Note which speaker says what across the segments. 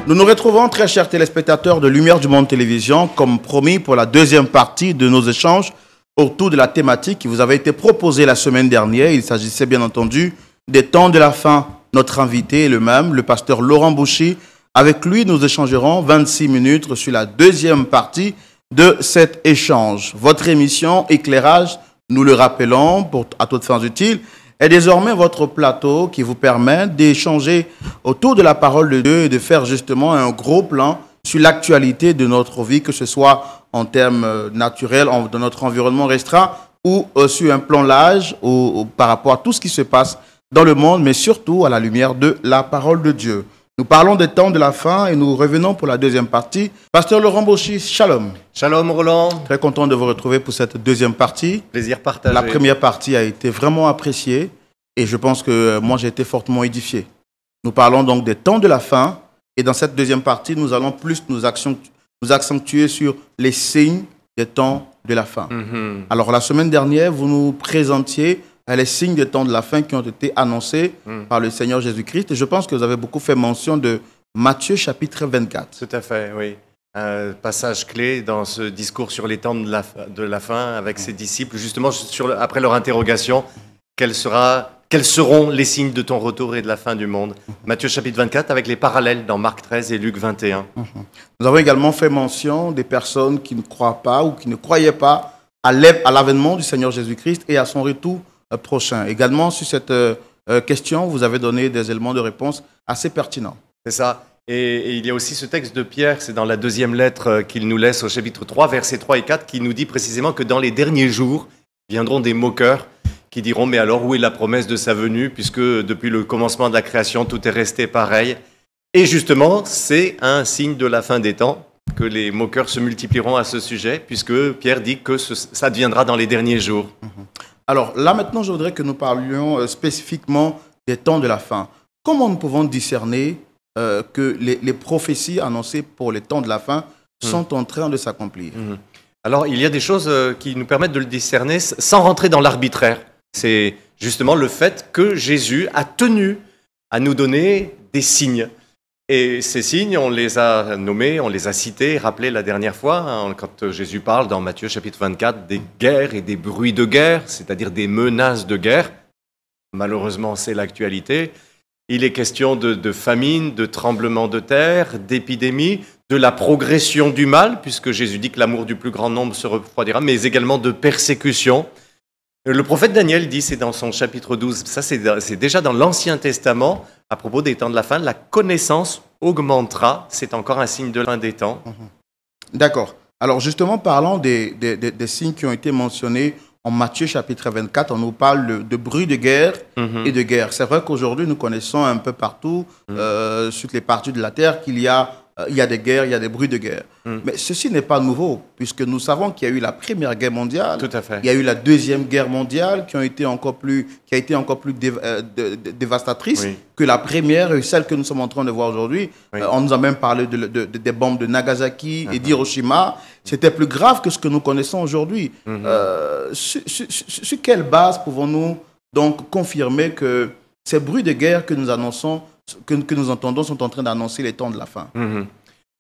Speaker 1: Nous nous retrouvons, très chers téléspectateurs de Lumière du Monde Télévision, comme promis pour la deuxième partie de nos échanges autour de la thématique qui vous avait été proposée la semaine dernière. Il s'agissait bien entendu des temps de la fin. Notre invité est le même, le pasteur Laurent Bouchy. Avec lui, nous échangerons 26 minutes sur la deuxième partie de cet échange. Votre émission Éclairage, nous le rappelons à toutes fins utiles, est désormais votre plateau qui vous permet d'échanger autour de la parole de Dieu et de faire justement un gros plan sur l'actualité de notre vie, que ce soit en termes naturels, de notre environnement restreint, ou sur un plan large, ou par rapport à tout ce qui se passe dans le monde, mais surtout à la lumière de la parole de Dieu. Nous parlons des temps de la fin et nous revenons pour la deuxième partie. Pasteur Laurent Bouchy, shalom.
Speaker 2: Shalom Roland.
Speaker 1: Très content de vous retrouver pour cette deuxième partie.
Speaker 2: Plaisir partagé.
Speaker 1: La première partie a été vraiment appréciée et je pense que moi j'ai été fortement édifié. Nous parlons donc des temps de la fin et dans cette deuxième partie, nous allons plus nous accentuer sur les signes des temps de la fin. Alors la semaine dernière, vous nous présentiez les signes des temps de la fin qui ont été annoncés par le Seigneur Jésus-Christ. Et je pense que vous avez beaucoup fait mention de Matthieu chapitre 24.
Speaker 2: Tout à fait, oui. Un passage clé dans ce discours sur les temps de la fin avec ses disciples, justement après leur interrogation, quels seront les signes de ton retour et de la fin du monde? Matthieu chapitre 24 avec les parallèles dans Marc 13 et Luc 21.
Speaker 1: Nous avons également fait mention des personnes qui ne croient pas ou qui ne croyaient pas à l'avènement du Seigneur Jésus-Christ et à son retour prochain. Également, sur cette question, vous avez donné des éléments de réponse assez pertinents.
Speaker 2: C'est ça. Et il y a aussi ce texte de Pierre, c'est dans la deuxième lettre qu'il nous laisse au chapitre 3, versets 3 et 4, qui nous dit précisément que dans les derniers jours, viendront des moqueurs qui diront « Mais alors, où est la promesse de sa venue, puisque depuis le commencement de la création, tout est resté pareil ?» Et justement, c'est un signe de la fin des temps, que les moqueurs se multiplieront à ce sujet, puisque Pierre dit que ça deviendra dans les derniers jours.
Speaker 1: Alors là, maintenant, je voudrais que nous parlions spécifiquement des temps de la fin. Comment nous pouvons discerner que les prophéties annoncées pour les temps de la fin sont en train de s'accomplir?
Speaker 2: Alors, il y a des choses qui nous permettent de le discerner sans rentrer dans l'arbitraire. C'est justement le fait que Jésus a tenu à nous donner des signes. Et ces signes, on les a nommés, on les a cités, rappelés la dernière fois, quand Jésus parle dans Matthieu chapitre 24 des guerres et des bruits de guerre, c'est-à-dire des menaces de guerre. Malheureusement, c'est l'actualité. Il est question de famine, de tremblements de terre, d'épidémies, de la progression du mal, puisque Jésus dit que l'amour du plus grand nombre se refroidira, mais également de persécution. Le prophète Daniel dit, c'est dans son chapitre 12, ça c'est déjà dans l'Ancien Testament, à propos des temps de la fin, la connaissance augmentera, c'est encore un signe de la fin des temps.
Speaker 1: D'accord. Alors justement, parlons des signes qui ont été mentionnés en Matthieu chapitre 24, on nous parle de bruit de guerre et de guerre. C'est vrai qu'aujourd'hui, nous connaissons un peu partout, sur toutes les parties de la terre, qu'il y a des guerres, il y a des bruits de guerre. Mais ceci n'est pas nouveau, puisque nous savons qu'il y a eu la Première Guerre mondiale,
Speaker 2: tout à fait.
Speaker 1: Il y a eu la Deuxième Guerre mondiale, qui a été encore plus dévastatrice que la première, et celle que nous sommes en train de voir aujourd'hui. On nous a même parlé des bombes de Nagasaki et d'Hiroshima. C'était plus grave que ce que nous connaissons aujourd'hui. Sur quelle base pouvons-nous donc confirmer que ces bruits de guerre que nous annonçons, que nous entendons, sont en train d'annoncer les temps de la fin?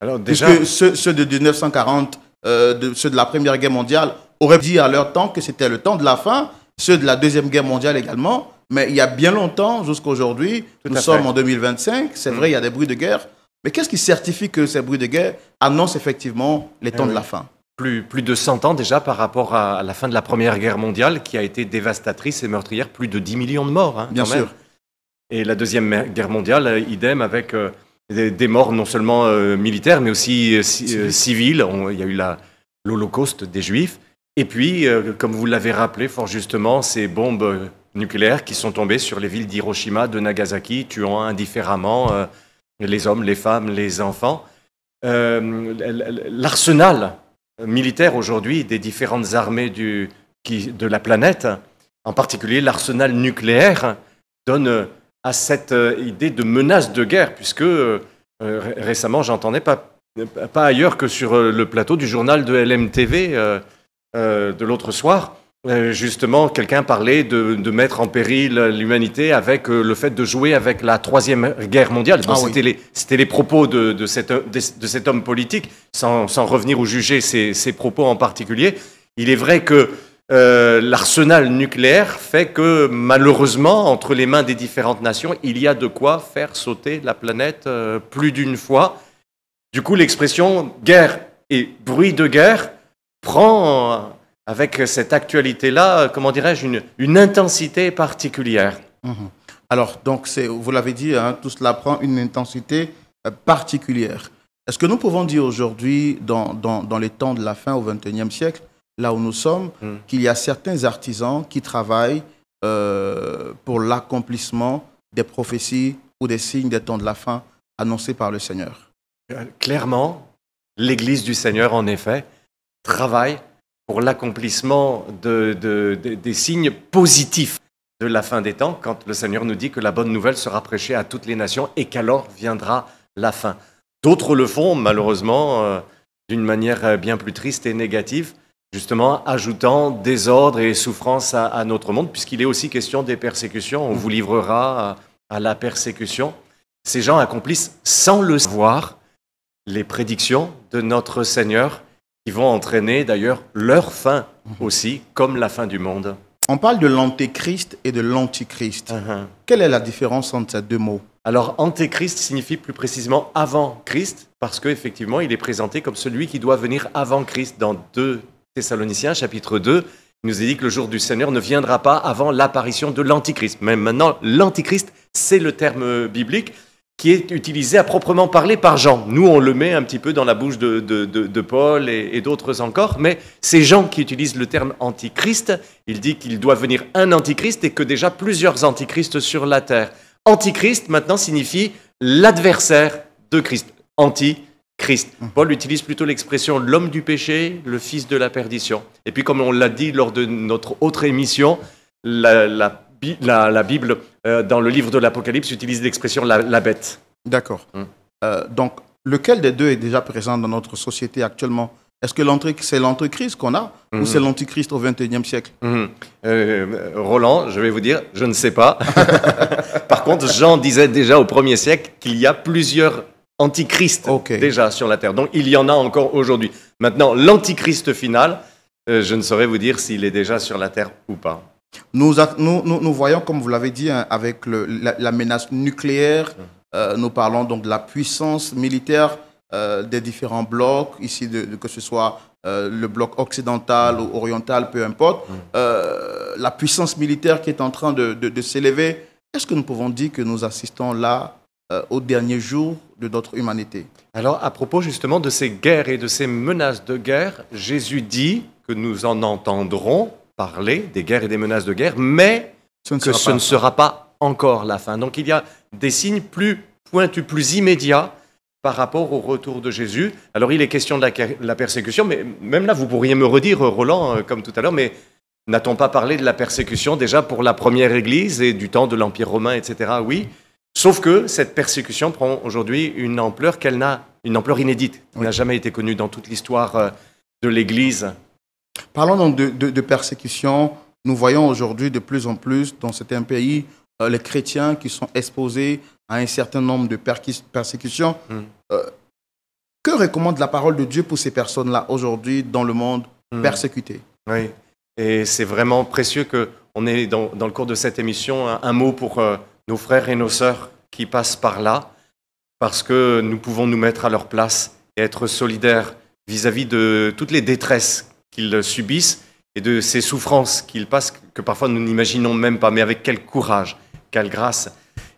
Speaker 2: Alors déjà,
Speaker 1: puisque ceux de 1940, ceux de la Première Guerre mondiale, auraient dit à leur temps que c'était le temps de la fin, ceux de la Deuxième Guerre mondiale également, mais il y a bien longtemps, jusqu'à aujourd'hui, nous sommes en 2025, c'est vrai, il y a des bruits de guerre, mais qu'est-ce qui certifie que ces bruits de guerre annoncent effectivement les temps de la fin?
Speaker 2: Plus de 100 ans déjà par rapport à la fin de la Première Guerre mondiale, qui a été dévastatrice et meurtrière, plus de 10 millions de morts.
Speaker 1: Bien sûr.
Speaker 2: Et la Deuxième Guerre mondiale, idem, avec des morts non seulement militaires, mais aussi civiles. Il y a eu l'Holocauste des Juifs. Et puis, comme vous l'avez rappelé fort justement, ces bombes nucléaires qui sont tombées sur les villes d'Hiroshima, de Nagasaki, tuant indifféremment les hommes, les femmes, les enfants. L'arsenal militaire aujourd'hui des différentes armées de la planète, en particulier l'arsenal nucléaire, donne à cette idée de menace de guerre, puisque récemment, j'entendais pas ailleurs que sur le plateau du journal de LMTV de l'autre soir, Justement, quelqu'un parlait de mettre en péril l'humanité avec le fait de jouer avec la Troisième Guerre mondiale. Bon, c'était les propos de cet homme politique, sans revenir ou juger ses propos en particulier. Il est vrai que l'arsenal nucléaire fait que, malheureusement, entre les mains des différentes nations, il y a de quoi faire sauter la planète plus d'une fois. Du coup, l'expression « guerre » et « bruit de guerre » prend... avec cette actualité-là, comment dirais-je, une intensité particulière.
Speaker 1: Alors, donc, vous l'avez dit, hein, tout cela prend une intensité particulière. Est-ce que nous pouvons dire aujourd'hui, dans les temps de la fin au XXIe siècle, là où nous sommes, qu'il y a certains artisans qui travaillent pour l'accomplissement des prophéties ou des signes des temps de la fin annoncés par le Seigneur?
Speaker 2: Clairement, l'Église du Seigneur, en effet, travaille pour l'accomplissement des signes positifs de la fin des temps, quand le Seigneur nous dit que la bonne nouvelle sera prêchée à toutes les nations et qu'alors viendra la fin. D'autres le font, malheureusement, d'une manière bien plus triste et négative, justement ajoutant désordre et souffrance à notre monde, puisqu'il est aussi question des persécutions. On vous livrera à la persécution. Ces gens accomplissent sans le savoir les prédictions de notre Seigneur, qui vont entraîner d'ailleurs leur fin aussi, comme la fin du monde.
Speaker 1: On parle de l'antéchrist et de l'antichrist. Quelle est la différence entre ces deux mots?
Speaker 2: Alors, antéchrist signifie plus précisément avant Christ, parce qu'effectivement, il est présenté comme celui qui doit venir avant Christ. Dans 2 Thessaloniciens, chapitre 2, il nous est dit que le jour du Seigneur ne viendra pas avant l'apparition de l'antichrist. Même maintenant, l'antichrist, c'est le terme biblique qui est utilisé à proprement parler par Jean. Nous, on le met un petit peu dans la bouche de Paul et d'autres encore, mais c'est Jean qui utilise le terme antichrist. Il dit qu'il doit venir un antichrist et que déjà plusieurs antichrists sur la terre. Antichrist, maintenant, signifie l'adversaire de Christ. Antichrist. Paul utilise plutôt l'expression l'homme du péché, le fils de la perdition. Et puis, comme on l'a dit lors de notre autre émission, la Bible, dans le livre de l'Apocalypse, utilise l'expression la bête.
Speaker 1: D'accord. Donc, lequel des deux est déjà présent dans notre société actuellement? Est-ce que c'est l'antéchrist qu'on a ou c'est l'antichrist au XXIe siècle?
Speaker 2: Roland, je vais vous dire, je ne sais pas. Par contre, Jean disait déjà au 1er siècle qu'il y a plusieurs antichrists déjà sur la terre. Donc, il y en a encore aujourd'hui. Maintenant, l'antichrist final, je ne saurais vous dire s'il est déjà sur la terre ou pas.
Speaker 1: Nous voyons, comme vous l'avez dit, hein, avec la menace nucléaire, nous parlons donc de la puissance militaire des différents blocs, ici que ce soit le bloc occidental ou oriental, peu importe, la puissance militaire qui est en train de s'élever. Est-ce que nous pouvons dire que nous assistons là au dernier jour de notre humanité?
Speaker 2: Alors, à propos justement de ces guerres et de ces menaces de guerre, Jésus dit que nous en entendrons parler des guerres et des menaces de guerre, mais ce ne sera pas encore la fin. Donc il y a des signes plus pointus, plus immédiats par rapport au retour de Jésus. Alors il est question de la persécution, mais même là vous pourriez me redire, Roland, comme tout à l'heure, mais n'a-t-on pas parlé de la persécution déjà pour la première Église et du temps de l'Empire romain, etc. Oui, sauf que cette persécution prend aujourd'hui une ampleur une ampleur inédite, qui n'a jamais été connue dans toute l'histoire de l'Église.
Speaker 1: Parlons donc de persécution. Nous voyons aujourd'hui de plus en plus dans certains pays les chrétiens qui sont exposés à un certain nombre de persécutions. Que recommande la parole de Dieu pour ces personnes-là aujourd'hui dans le monde persécuté?
Speaker 2: Oui, et c'est vraiment précieux qu'on ait dans le cours de cette émission un mot pour nos frères et nos sœurs qui passent par là, parce que nous pouvons nous mettre à leur place et être solidaires vis-à-vis de toutes les détresses qu'ils subissent et de ces souffrances qu'ils passent, que parfois nous n'imaginons même pas, mais avec quel courage, quelle grâce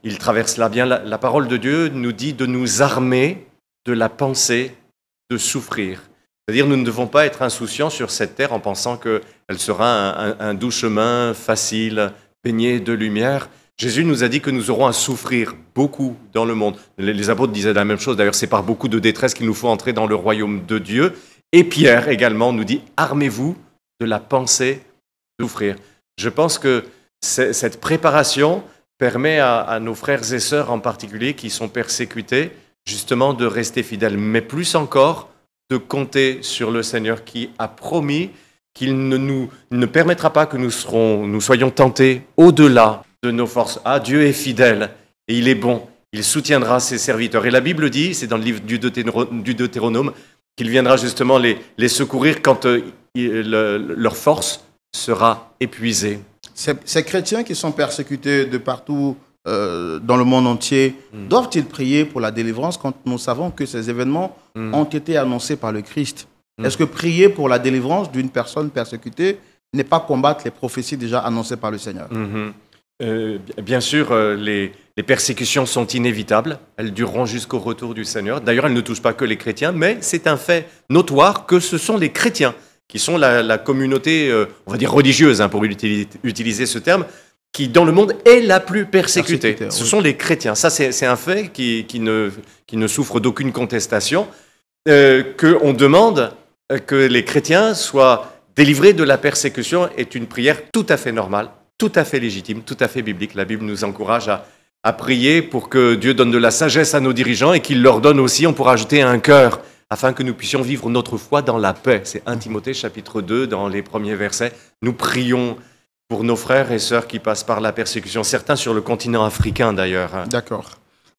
Speaker 2: ils traversent là. Bien, la parole de Dieu nous dit de nous armer de la pensée de souffrir. C'est-à-dire, nous ne devons pas être insouciants sur cette terre en pensant qu'elle sera un doux chemin, facile, baigné de lumière. Jésus nous a dit que nous aurons à souffrir beaucoup dans le monde. Les apôtres disaient la même chose. D'ailleurs, c'est par beaucoup de détresse qu'il nous faut entrer dans le royaume de Dieu. Et Pierre également nous dit « Armez-vous de la pensée de souffrir ». Je pense que cette préparation permet à nos frères et sœurs en particulier qui sont persécutés justement de rester fidèles, mais plus encore de compter sur le Seigneur qui a promis qu'il ne permettra pas que nous soyons tentés au-delà de nos forces. Ah, Dieu est fidèle et il est bon. Il soutiendra ses serviteurs. Et la Bible dit, c'est dans le livre du Deutéronome, qu'il viendra justement les secourir quand leur force sera épuisée.
Speaker 1: Ces chrétiens qui sont persécutés de partout dans le monde entier, doivent-ils prier pour la délivrance quand nous savons que ces événements ont été annoncés par le Christ? Est-ce que prier pour la délivrance d'une personne persécutée n'est pas combattre les prophéties déjà annoncées par le Seigneur?
Speaker 2: Bien sûr, les persécutions sont inévitables. Elles dureront jusqu'au retour du Seigneur. D'ailleurs, elles ne touchent pas que les chrétiens, mais c'est un fait notoire que ce sont les chrétiens qui sont la communauté, on va dire religieuse, pour utiliser ce terme, qui dans le monde est la plus persécutée. Ce sont les chrétiens. Ça, c'est un fait qui ne souffre d'aucune contestation. Qu'on demande que les chrétiens soient délivrés de la persécution est une prière tout à fait normale, tout à fait légitime, tout à fait biblique. La Bible nous encourage à prier pour que Dieu donne de la sagesse à nos dirigeants et qu'il leur donne aussi, on pourra ajouter un cœur, afin que nous puissions vivre notre foi dans la paix. C'est 1 Timothée chapitre 2, dans les premiers versets. Nous prions pour nos frères et sœurs qui passent par la persécution, certains sur le continent africain d'ailleurs.
Speaker 1: D'accord.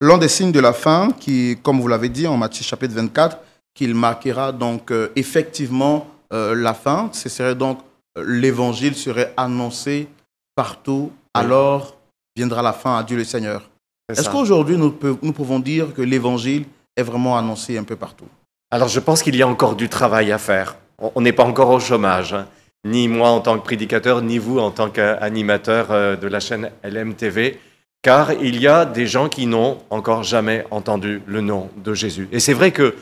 Speaker 1: L'un des signes de la fin, qui, comme vous l'avez dit en Matthieu chapitre 24, qu'il marquera donc effectivement la fin, ce serait donc l'évangile serait annoncé partout, alors viendra la fin à Dieu le Seigneur. Est-ce qu'aujourd'hui nous pouvons dire que l'évangile est vraiment annoncé un peu partout?
Speaker 2: Alors je pense qu'il y a encore du travail à faire. On n'est pas encore au chômage, ni moi en tant que prédicateur, ni vous en tant qu'animateur de la chaîne LMTV, car il y a des gens qui n'ont encore jamais entendu le nom de Jésus. Et c'est vrai que,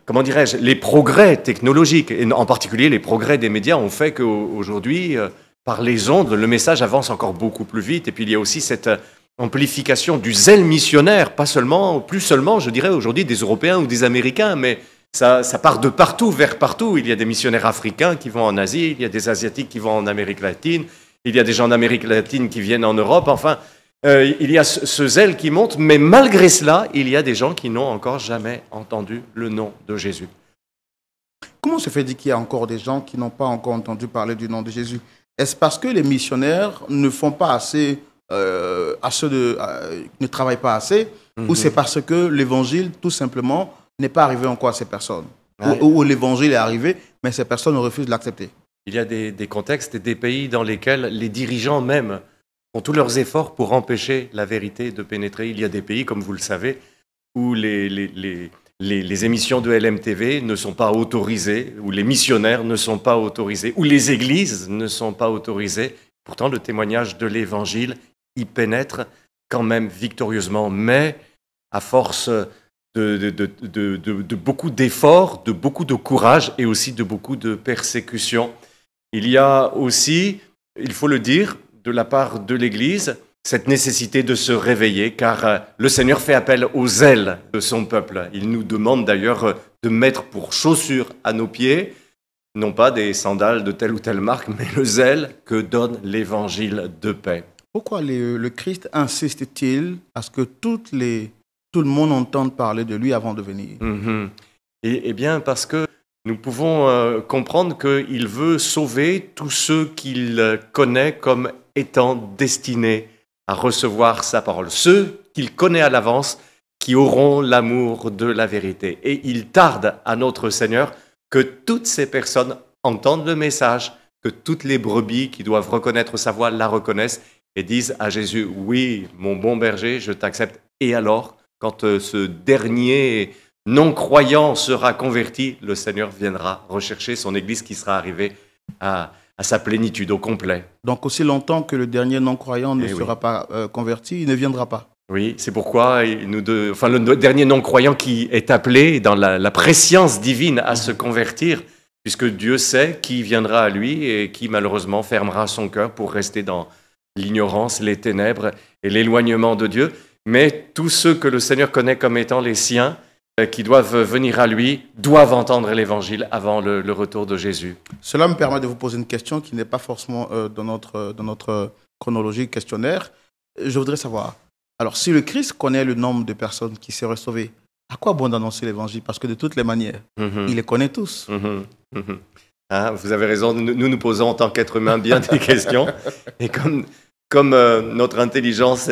Speaker 2: comment dirais-je, les progrès technologiques, et en particulier les progrès des médias, ont fait qu'aujourd'hui, par les ondes, le message avance encore beaucoup plus vite. Et puis il y a aussi cette amplification du zèle missionnaire, plus seulement, je dirais aujourd'hui, des Européens ou des Américains, mais ça part de partout, vers partout. Il y a des missionnaires africains qui vont en Asie, il y a des Asiatiques qui vont en Amérique latine, il y a des gens d'Amérique latine qui viennent en Europe, enfin... il y a ce zèle qui monte, mais malgré cela, il y a des gens qui n'ont encore jamais entendu le nom de Jésus.
Speaker 1: Comment se fait-il qu'il y a encore des gens qui n'ont pas encore entendu parler du nom de Jésus? Est-ce parce que les missionnaires ne font pas assez, ne travaillent pas assez, ou c'est parce que l'évangile, tout simplement, n'est pas arrivé encore à ces personnes? Ou l'évangile est arrivé, mais ces personnes refusent de l'accepter?
Speaker 2: Il y a des contextes et des pays dans lesquels les dirigeants même font tous leurs efforts pour empêcher la vérité de pénétrer. Il y a des pays, comme vous le savez, où les émissions de LMTV ne sont pas autorisées, où les missionnaires ne sont pas autorisés, où les églises ne sont pas autorisées. Pourtant, le témoignage de l'Évangile y pénètre quand même victorieusement, mais à force de beaucoup d'efforts, de beaucoup de courage et aussi de beaucoup de persécutions. Il y a aussi, il faut le dire, de la part de l'Église, cette nécessité de se réveiller, car le Seigneur fait appel au zèle de son peuple. Il nous demande d'ailleurs de mettre pour chaussures à nos pieds, non pas des sandales de telle ou telle marque, mais le zèle que donne l'Évangile de paix.
Speaker 1: Pourquoi le Christ insiste-t-il à ce que tout le monde entende parler de lui avant de venir?
Speaker 2: Eh bien, parce que nous pouvons comprendre qu'il veut sauver tous ceux qu'il connaît comme étant destinés à recevoir sa parole. Ceux qu'il connaît à l'avance, qui auront l'amour de la vérité. Et il tarde à notre Seigneur que toutes ces personnes entendent le message, que toutes les brebis qui doivent reconnaître sa voix la reconnaissent et disent à Jésus, « Oui, mon bon berger, je t'accepte. » Et alors, quand ce dernier non-croyant sera converti, le Seigneur viendra rechercher son Église qui sera arrivée à sa plénitude, au complet.
Speaker 1: Donc aussi longtemps que le dernier non-croyant ne sera pas converti, il ne viendra pas.
Speaker 2: Oui, c'est pourquoi le dernier non-croyant qui est appelé dans la préscience divine à se convertir, puisque Dieu sait qui viendra à lui et qui malheureusement fermera son cœur pour rester dans l'ignorance, les ténèbres et l'éloignement de Dieu. Mais tous ceux que le Seigneur connaît comme étant les siens, qui doivent venir à lui, doivent entendre l'Évangile avant le retour de Jésus.
Speaker 1: Cela me permet de vous poser une question qui n'est pas forcément dans notre chronologie questionnaire. Je voudrais savoir, alors si le Christ connaît le nombre de personnes qui seraient sauvées, à quoi bon d'annoncer l'Évangile? Parce que de toutes les manières, il les connaît tous.
Speaker 2: Hein, vous avez raison, nous posons en tant qu'être humain bien des questions. Et comme notre intelligence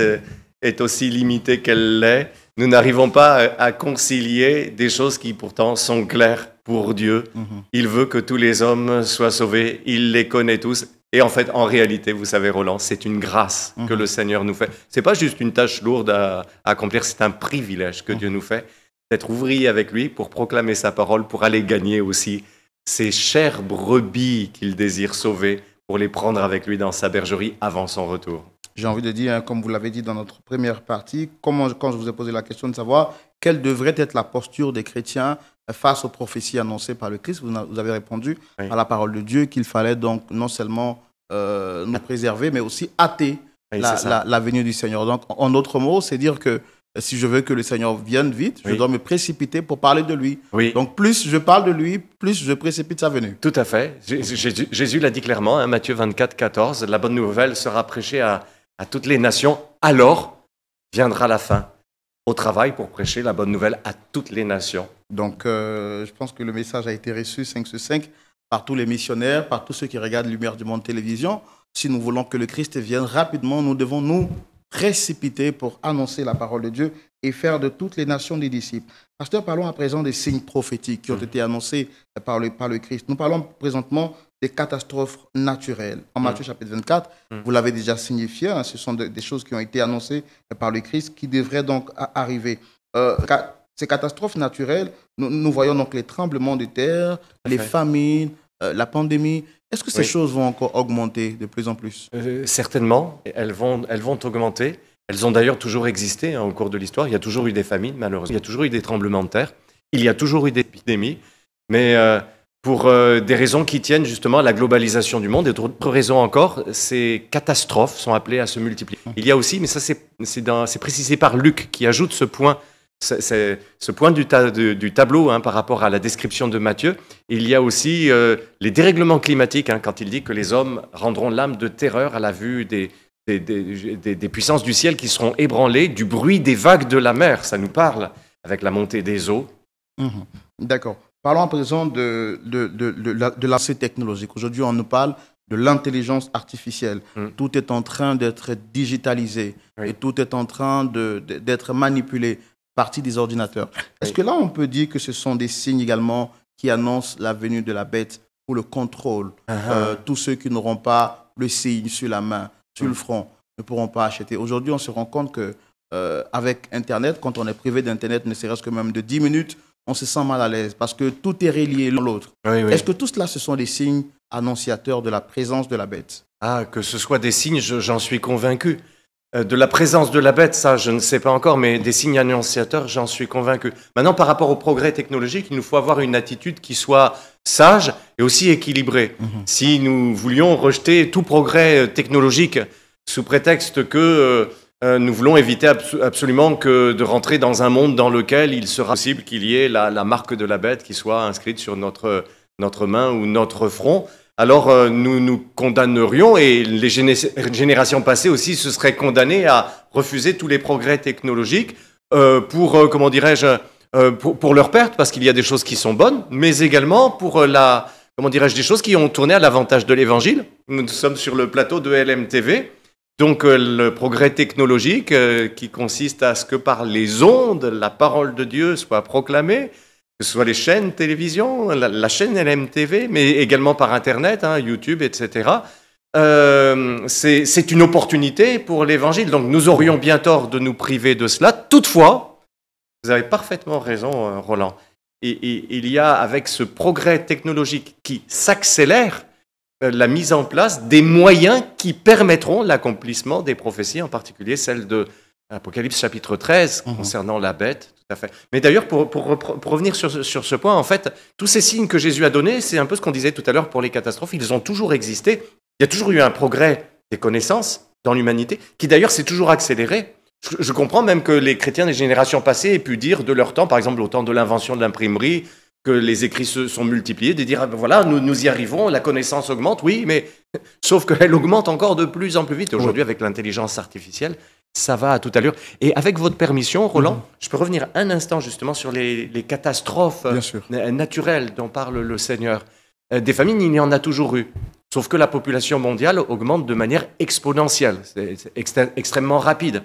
Speaker 2: est aussi limitée qu'elle l'est, nous n'arrivons pas à concilier des choses qui pourtant sont claires pour Dieu. Il veut que tous les hommes soient sauvés, il les connaît tous. Et en fait, en réalité, vous savez, Roland, c'est une grâce que le Seigneur nous fait. C'est pas juste une tâche lourde à accomplir, c'est un privilège que Dieu nous fait d'être ouvrier avec lui pour proclamer sa parole, pour aller gagner aussi ces chères brebis qu'il désire sauver, pour les prendre avec lui dans sa bergerie avant son retour.
Speaker 1: J'ai envie de dire, comme vous l'avez dit dans notre première partie, quand je vous ai posé la question de savoir quelle devrait être la posture des chrétiens face aux prophéties annoncées par le Christ, vous avez répondu à la parole de Dieu qu'il fallait donc non seulement nous préserver, mais aussi hâter la venue du Seigneur. Donc, en d'autres mots, c'est dire que si je veux que le Seigneur vienne vite, je dois me précipiter pour parler de lui. Donc, plus je parle de lui, plus je précipite sa venue.
Speaker 2: Tout à fait. Jésus l'a dit clairement, hein, Matthieu 24, 14, la bonne nouvelle sera prêchée à toutes les nations, alors viendra la fin. Au travail pour prêcher la bonne nouvelle à toutes les nations.
Speaker 1: Donc, je pense que le message a été reçu 5 sur 5 par tous les missionnaires, par tous ceux qui regardent Lumière du Monde Télévision. Si nous voulons que le Christ vienne rapidement, nous devons nous précipiter pour annoncer la parole de Dieu et faire de toutes les nations des disciples. Pasteur, parlons à présent des signes prophétiques qui ont été annoncés par le Christ. Nous parlons présentement des catastrophes naturelles. En Matthieu chapitre 24, vous l'avez déjà signifié, hein, ce sont des choses qui ont été annoncées par le Christ qui devraient donc arriver. Ces catastrophes naturelles, nous voyons donc les tremblements de terre, les famines, la pandémie. Est-ce que ces choses vont encore augmenter de plus en plus?
Speaker 2: Certainement, elles vont augmenter. Elles ont d'ailleurs toujours existé au cours de l'histoire. Il y a toujours eu des famines, malheureusement. Il y a toujours eu des tremblements de terre. Il y a toujours eu des épidémies. Mais pour des raisons qui tiennent justement à la globalisation du monde et d'autres raisons encore, ces catastrophes sont appelées à se multiplier. Il y a aussi, mais ça c'est précisé par Luc qui ajoute ce point. C'est ce point du tableau hein, par rapport à la description de Matthieu. Il y a aussi les dérèglements climatiques, hein, quand il dit que les hommes rendront l'âme de terreur à la vue des puissances du ciel qui seront ébranlées, du bruit des vagues de la mer. Ça nous parle avec la montée des eaux.
Speaker 1: D'accord. Parlons à présent de l'avancée technologique. Aujourd'hui, on nous parle de l'intelligence artificielle. Tout est en train d'être digitalisé et tout est en train d'être manipulé. Partie des ordinateurs. Est-ce que là, on peut dire que ce sont des signes également qui annoncent la venue de la bête pour le contrôle? Tous ceux qui n'auront pas le signe sur la main, sur le front, ne pourront pas acheter. Aujourd'hui, on se rend compte que avec Internet, quand on est privé d'Internet, ne serait-ce que même de 10 minutes, on se sent mal à l'aise parce que tout est relié l'un à l'autre. Est-ce que tout cela, ce sont des signes annonciateurs de la présence de la bête?
Speaker 2: Ah, que ce soit des signes, j'en suis convaincu. De la présence de la bête, ça, je ne sais pas encore, mais des signes annonciateurs, j'en suis convaincu. Maintenant, par rapport au progrès technologique, il nous faut avoir une attitude qui soit sage et aussi équilibrée. Si nous voulions rejeter tout progrès technologique sous prétexte que nous voulons éviter absolument que de rentrer dans un monde dans lequel il sera possible qu'il y ait la marque de la bête qui soit inscrite sur notre main ou notre front, alors nous nous condamnerions et les générations passées aussi se seraient condamnées à refuser tous les progrès technologiques pour, comment dirais-je, pour leur perte, parce qu'il y a des choses qui sont bonnes, mais également pour des choses qui ont tourné à l'avantage de l'Évangile. Nous sommes sur le plateau de LMTV, donc le progrès technologique qui consiste à ce que par les ondes, la parole de Dieu soit proclamée, que ce soit les chaînes télévision, la chaîne LMTV, mais également par Internet, hein, YouTube, etc. C'est une opportunité pour l'Évangile. Donc nous aurions bien tort de nous priver de cela. Toutefois, vous avez parfaitement raison, Roland. Et il y a, avec ce progrès technologique qui s'accélère, la mise en place des moyens qui permettront l'accomplissement des prophéties, en particulier celle de Apocalypse chapitre 13, concernant la bête, tout à fait. Mais d'ailleurs, pour revenir sur ce point, en fait, tous ces signes que Jésus a donnés, c'est un peu ce qu'on disait tout à l'heure pour les catastrophes, ils ont toujours existé. Il y a toujours eu un progrès des connaissances dans l'humanité, qui d'ailleurs s'est toujours accéléré. Je comprends même que les chrétiens des générations passées aient pu dire de leur temps, par exemple au temps de l'invention de l'imprimerie, que les écrits se sont multipliés, de dire, voilà, nous y arrivons, la connaissance augmente, oui, mais sauf qu'elle augmente encore de plus en plus vite. Aujourd'hui, avec l'intelligence artificielle, ça va à toute allure. Et avec votre permission, Roland, je peux revenir un instant justement sur les catastrophes naturelles dont parle le Seigneur. Des famines, il y en a toujours eu. Sauf que la population mondiale augmente de manière exponentielle. C'est extrêmement rapide.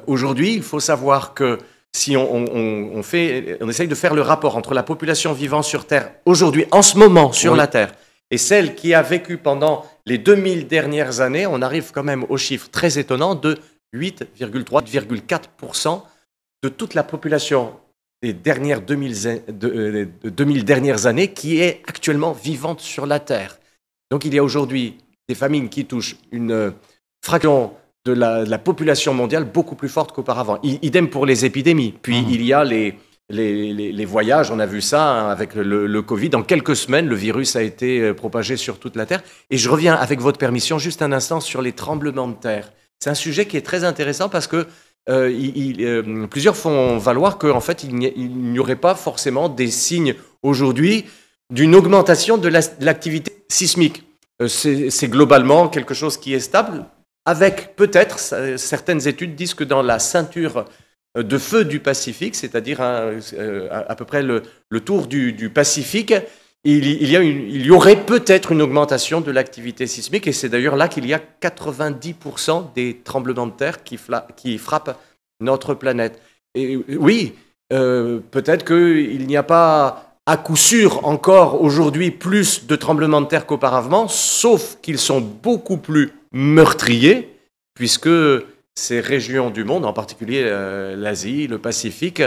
Speaker 2: Aujourd'hui, il faut savoir que si on essaye de faire le rapport entre la population vivant sur Terre aujourd'hui, en ce moment, sur la Terre, et celle qui a vécu pendant les 2000 dernières années, on arrive quand même au chiffre très étonnant de 8,3-8,4% de toute la population des dernières 2000 dernières années qui est actuellement vivante sur la Terre. Donc il y a aujourd'hui des famines qui touchent une fraction de la population mondiale beaucoup plus forte qu'auparavant. Idem pour les épidémies. Puis il y a les voyages, on a vu ça avec le Covid. En quelques semaines, le virus a été propagé sur toute la Terre. Et je reviens, avec votre permission, juste un instant sur les tremblements de terre. C'est un sujet qui est très intéressant parce que plusieurs font valoir qu'en fait, il n'y aurait pas forcément des signes aujourd'hui d'une augmentation de l'activité sismique. C'est globalement quelque chose qui est stable, avec peut-être, certaines études disent que dans la ceinture de feu du Pacifique, c'est-à-dire à peu près le tour du Pacifique, il y aurait peut-être une augmentation de l'activité sismique, et c'est d'ailleurs là qu'il y a 90% des tremblements de terre qui frappent notre planète. Et oui, peut-être qu'il n'y a pas à coup sûr encore aujourd'hui plus de tremblements de terre qu'auparavant, sauf qu'ils sont beaucoup plus meurtriers, puisque ces régions du monde, en particulier l'Asie, le Pacifique,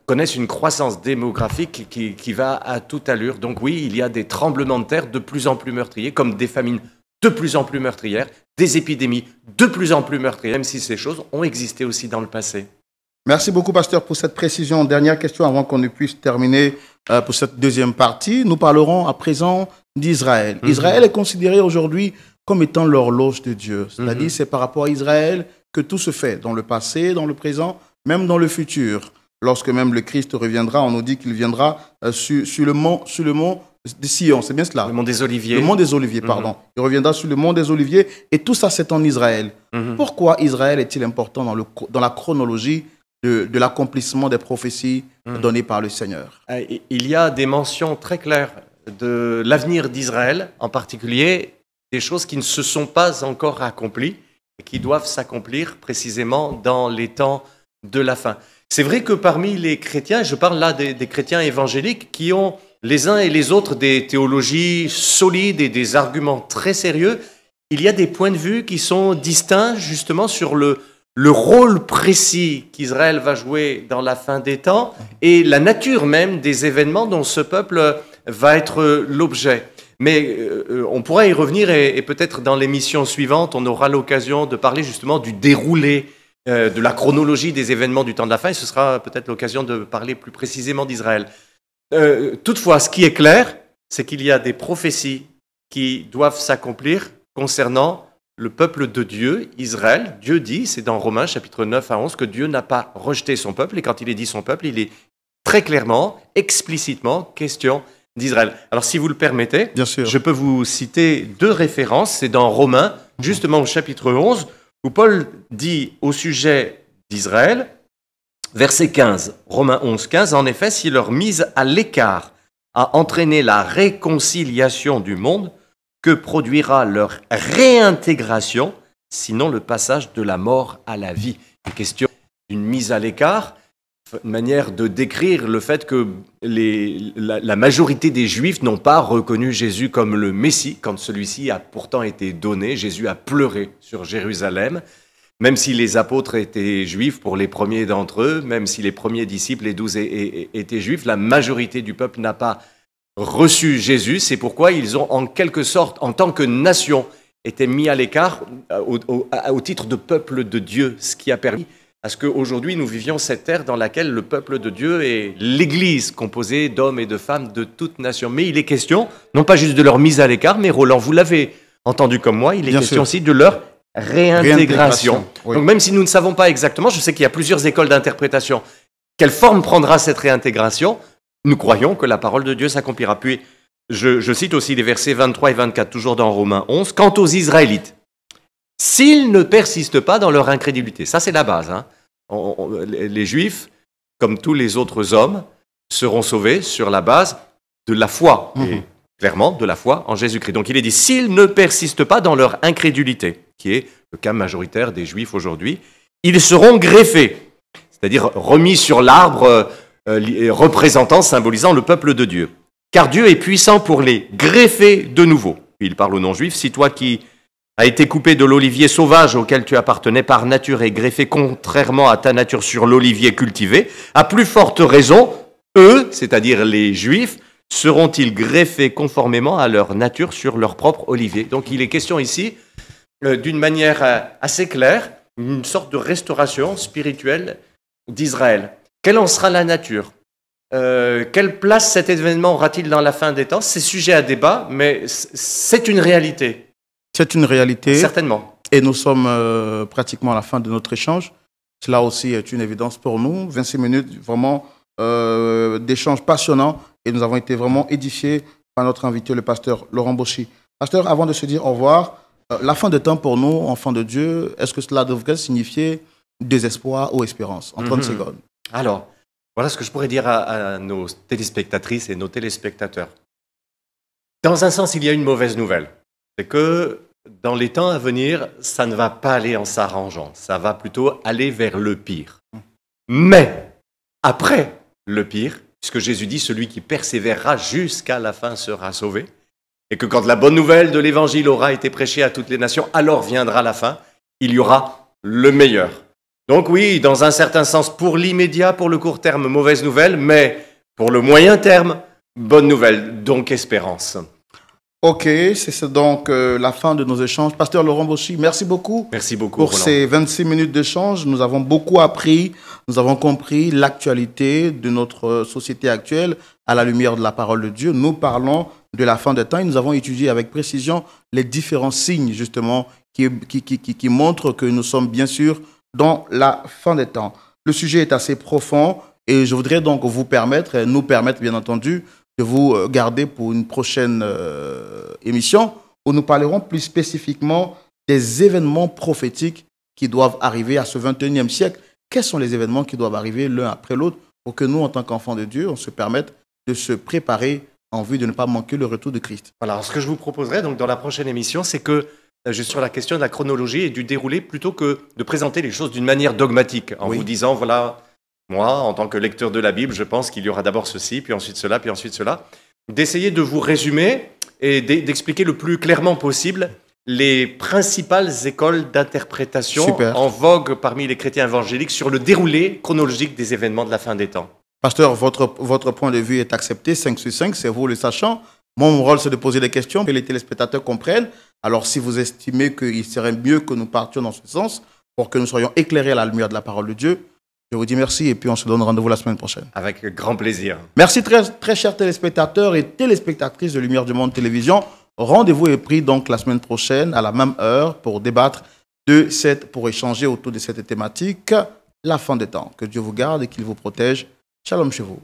Speaker 2: connaissent une croissance démographique qui va à toute allure. Donc oui, il y a des tremblements de terre de plus en plus meurtriers, comme des famines de plus en plus meurtrières, des épidémies de plus en plus meurtrières, même si ces choses ont existé aussi dans le passé.
Speaker 1: Merci beaucoup, pasteur, pour cette précision. Dernière question avant qu'on ne puisse terminer pour cette deuxième partie. Nous parlerons à présent d'Israël. Israël est considéré aujourd'hui comme étant l'horloge de Dieu. C'est-à-dire c'est par rapport à Israël que tout se fait, dans le passé, dans le présent, même dans le futur. Lorsque même le Christ reviendra, on nous dit qu'il viendra sur le mont de Sion, c'est bien cela?
Speaker 2: Le mont des Oliviers.
Speaker 1: Le mont des Oliviers, pardon. Il reviendra sur le mont des Oliviers, et tout ça, c'est en Israël. Pourquoi Israël est-il important dans la chronologie de l'accomplissement des prophéties données par le Seigneur?
Speaker 2: Il y a des mentions très claires de l'avenir d'Israël, en particulier des choses qui ne se sont pas encore accomplies et qui doivent s'accomplir précisément dans les temps de la fin. C'est vrai que parmi les chrétiens, je parle là des chrétiens évangéliques qui ont les uns et les autres des théologies solides et des arguments très sérieux, il y a des points de vue qui sont distincts justement sur le rôle précis qu'Israël va jouer dans la fin des temps et la nature même des événements dont ce peuple va être l'objet. Mais on pourra y revenir et peut-être dans l'émission suivante, on aura l'occasion de parler justement du déroulé, de la chronologie des événements du temps de la fin, et ce sera peut-être l'occasion de parler plus précisément d'Israël. Toutefois, ce qui est clair, c'est qu'il y a des prophéties qui doivent s'accomplir concernant le peuple de Dieu, Israël. Dieu dit, c'est dans Romains chapitre 9 à 11, que Dieu n'a pas rejeté son peuple, et quand il est dit son peuple, il est très clairement, explicitement question d'Israël. Alors si vous le permettez,
Speaker 1: bien sûr,
Speaker 2: je peux vous citer deux références, c'est dans Romains, justement au chapitre 11, où Paul dit au sujet d'Israël, verset 15, Romains 11, 15, en effet, si leur mise à l'écart a entraîné la réconciliation du monde, que produira leur réintégration, sinon le passage de la mort à la vie? Une question d'une mise à l'écart, une manière de décrire le fait que la majorité des Juifs n'ont pas reconnu Jésus comme le Messie, quand celui-ci a pourtant été donné. Jésus a pleuré sur Jérusalem, même si les apôtres étaient juifs pour les premiers d'entre eux, même si les premiers disciples, les 12, étaient juifs, la majorité du peuple n'a pas reçu Jésus. C'est pourquoi ils ont en quelque sorte, en tant que nation, été mis à l'écart au titre de peuple de Dieu, ce qui a permis à ce qu'aujourd'hui nous vivions cette ère dans laquelle le peuple de Dieu est l'Église composée d'hommes et de femmes de toutes nations. Mais il est question, non pas juste de leur mise à l'écart, mais Roland, vous l'avez entendu comme moi, il est question aussi de leur réintégration. Oui. Donc même si nous ne savons pas exactement, je sais qu'il y a plusieurs écoles d'interprétation, quelle forme prendra cette réintégration, nous croyons que la parole de Dieu s'accomplira. Puis, je cite aussi les versets 23 et 24, toujours dans Romains 11. Quant aux Israélites, s'ils ne persistent pas dans leur incrédulité, ça c'est la base, hein. Les Juifs, comme tous les autres hommes, seront sauvés sur la base de la foi, et clairement de la foi en Jésus-Christ. Donc il est dit, s'ils ne persistent pas dans leur incrédulité, qui est le cas majoritaire des Juifs aujourd'hui, ils seront greffés, c'est-à-dire remis sur l'arbre représentant, symbolisant le peuple de Dieu. Car Dieu est puissant pour les greffer de nouveau. Il parle aux non-juifs, si toi qui as été coupé de l'olivier sauvage auquel tu appartenais par nature et greffé contrairement à ta nature sur l'olivier cultivé, à plus forte raison, eux, c'est-à-dire les Juifs, seront-ils greffés conformément à leur nature sur leur propre olivier. Donc il est question ici, d'une manière assez claire, une sorte de restauration spirituelle d'Israël. Quelle en sera la nature ? Quelle place cet événement aura-t-il dans la fin des temps? C'est sujet à débat, mais c'est une réalité.
Speaker 1: C'est une réalité.
Speaker 2: Certainement.
Speaker 1: Et nous sommes pratiquement à la fin de notre échange. Cela aussi est une évidence pour nous. 26 minutes vraiment d'échanges passionnants. Et nous avons été vraiment édifiés par notre invité, le pasteur Laurent Bauchy. Pasteur, avant de se dire au revoir, la fin de temps pour nous, enfants de Dieu, est-ce que cela devrait signifier désespoir ou espérance? En 30 secondes.
Speaker 2: Alors, voilà ce que je pourrais dire à nos téléspectatrices et nos téléspectateurs. Dans un sens, il y a une mauvaise nouvelle. C'est que dans les temps à venir, ça ne va pas aller en s'arrangeant. Ça va plutôt aller vers le pire. Mais, après le pire, puisque Jésus dit, celui qui persévérera jusqu'à la fin sera sauvé, et que quand la bonne nouvelle de l'Évangile aura été prêchée à toutes les nations, alors viendra la fin, il y aura le meilleur. Donc oui, dans un certain sens, pour l'immédiat, pour le court terme, mauvaise nouvelle, mais pour le moyen terme, bonne nouvelle, donc espérance.
Speaker 1: Ok, c'est donc la fin de nos échanges. Pasteur Laurent Bauchy, merci beaucoup.
Speaker 2: Merci beaucoup,
Speaker 1: pour
Speaker 2: Roland.
Speaker 1: ces 26 minutes d'échange. Nous avons beaucoup appris, nous avons compris l'actualité de notre société actuelle à la lumière de la parole de Dieu. Nous parlons de la fin des temps et nous avons étudié avec précision les différents signes justement qui montrent que nous sommes bien sûr dans la fin des temps. Le sujet est assez profond et je voudrais donc nous permettre bien entendu de vous garder pour une prochaine émission où nous parlerons plus spécifiquement des événements prophétiques qui doivent arriver à ce 21e siècle. Quels sont les événements qui doivent arriver l'un après l'autre pour que nous, en tant qu'enfants de Dieu, on se permette de se préparer en vue de ne pas manquer le retour de Christ?
Speaker 2: Alors, ce que je vous proposerai donc, dans la prochaine émission, c'est que juste sur la question de la chronologie et du déroulé, plutôt que de présenter les choses d'une manière dogmatique, en vous disant, voilà, moi, en tant que lecteur de la Bible, je pense qu'il y aura d'abord ceci, puis ensuite cela, puis ensuite cela, d'essayer de vous résumer et d'expliquer le plus clairement possible les principales écoles d'interprétation en vogue parmi les chrétiens évangéliques sur le déroulé chronologique des événements de la fin des temps. Pasteur,
Speaker 1: votre point de vue est accepté, 5 sur 5, c'est vous le sachant. Mon rôle, c'est de poser des questions que les téléspectateurs comprennent. Alors, si vous estimez qu'il serait mieux que nous partions dans ce sens pour que nous soyons éclairés à la lumière de la parole de Dieu, je vous dis merci et puis on se donne rendez-vous la semaine prochaine.
Speaker 2: Avec grand plaisir.
Speaker 1: Merci très chers téléspectateurs et téléspectatrices de Lumière du Monde Télévision. Rendez-vous est pris donc la semaine prochaine à la même heure pour débattre pour échanger autour de cette thématique, la fin des temps. Que Dieu vous garde et qu'il vous protège. Shalom chez vous.